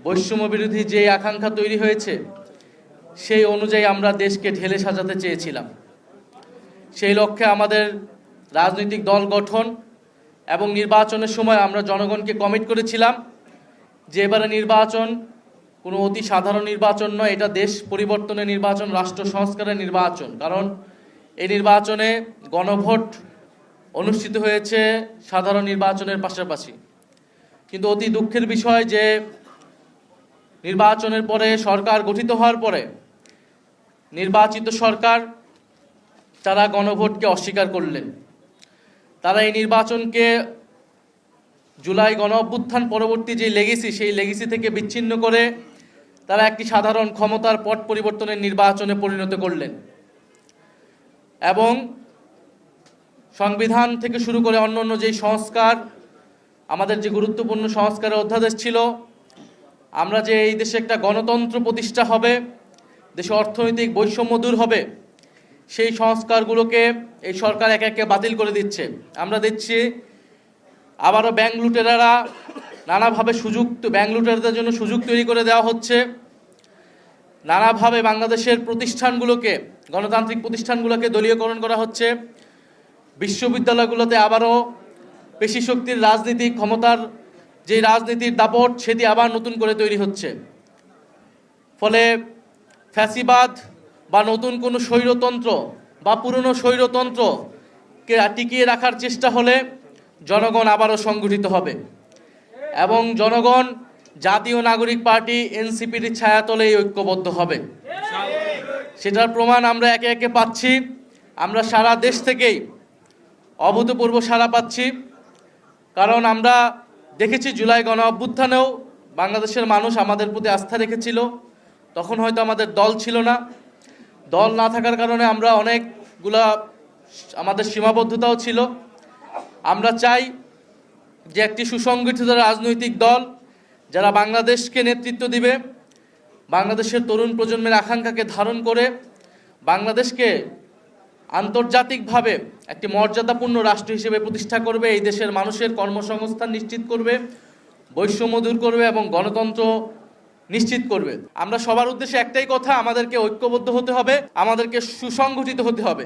বৈষম্য বিরোধী যে আকাঙ্ক্ষা তৈরি হয়েছে সেই অনুযায়ী আমরা দেশকে ঢেলে সাজাতে চেয়েছিলাম। সেই লক্ষ্যে আমাদের রাজনৈতিক দল গঠন এবং নির্বাচনের সময় আমরা জনগণকে কমিট করেছিলাম যে এবারে নির্বাচন কোনো অতি সাধারণ নির্বাচন নয়, এটা দেশ পরিবর্তনের নির্বাচন, রাষ্ট্র সংস্কারের নির্বাচন। কারণ এই নির্বাচনে গণভোট অনুষ্ঠিত হয়েছে সাধারণ নির্বাচনের পাশাপাশি। কিন্তু অতি দুঃখের বিষয় যে নির্বাচনের পরে সরকার গঠিত হওয়ার পরে নির্বাচিত সরকার তারা গণভোটকে অস্বীকার করলেন। তারা এই নির্বাচনকে জুলাই গণ অভ্যুত্থান পরবর্তী যে লেগেসি, সেই লেগেসি থেকে বিচ্ছিন্ন করে তারা একটি সাধারণ ক্ষমতার পট পরিবর্তনের নির্বাচনে পরিণত করলেন এবং সংবিধান থেকে শুরু করে অন্যান্য যেই সংস্কার, আমাদের যে গুরুত্বপূর্ণ সংস্কারের অধ্যাদেশ ছিল, আমরা যে এই দেশে একটা গণতন্ত্র প্রতিষ্ঠা হবে, দেশে অর্থনৈতিক বৈষম্য দূর হবে, সেই সংস্কারগুলোকে এই সরকার একে একে বাতিল করে দিচ্ছে। আমরা দেখছি আবারও ব্যাংক লুটেরারা নানাভাবে ব্যাংক লুটেরাদের জন্য সুযোগ তৈরি করে দেওয়া হচ্ছে। নানাভাবে বাংলাদেশের প্রতিষ্ঠানগুলোকে, গণতান্ত্রিক প্রতিষ্ঠানগুলোকে দলীয়করণ করা হচ্ছে। বিশ্ববিদ্যালয়গুলোতে আবারও পেশি শক্তির রাজনীতি, ক্ষমতার যে রাজনীতির দাপট, সেটি আবার নতুন করে তৈরি হচ্ছে। ফলে ফ্যাসিবাদ বা নতুন কোনো স্বৈরতন্ত্র বা পুরনো স্বৈরতন্ত্রকে টিকিয়ে রাখার চেষ্টা হলে জনগণ আবারও সংগঠিত হবে এবং জনগণ জাতীয় নাগরিক পার্টি এনসিপির ছায়াতলেই ঐক্যবদ্ধ হবে। সেটার প্রমাণ আমরা একে একে পাচ্ছি। আমরা সারা দেশ থেকেই অভূতপূর্ব সাড়া পাচ্ছি, কারণ আমরা দেখেছি জুলাই গণ অভ্যুত্থানেও বাংলাদেশের মানুষ আমাদের প্রতি আস্থা রেখেছিল। তখন হয়তো আমাদের দল ছিল না, দল না থাকার কারণে আমরা অনেকগুলা আমাদের সীমাবদ্ধতাও ছিল। আমরা চাই যে একটি সুসংগঠিত রাজনৈতিক দল যারা বাংলাদেশকে নেতৃত্ব দিবে, বাংলাদেশের তরুণ প্রজন্মের আকাঙ্ক্ষাকে ধারণ করে বাংলাদেশকে আন্তর্জাতিকভাবে একটি মর্যাদাপূর্ণ রাষ্ট্র হিসেবে প্রতিষ্ঠা করবে, এই দেশের মানুষের কর্মসংস্থান নিশ্চিত করবে, বৈষম্য দূর করবে এবং গণতন্ত্র নিশ্চিত করবে। আমরা সবার উদ্দেশ্যে একটাই কথা, আমাদেরকে ঐক্যবদ্ধ হতে হবে, আমাদেরকে সুসংগঠিত হতে হবে।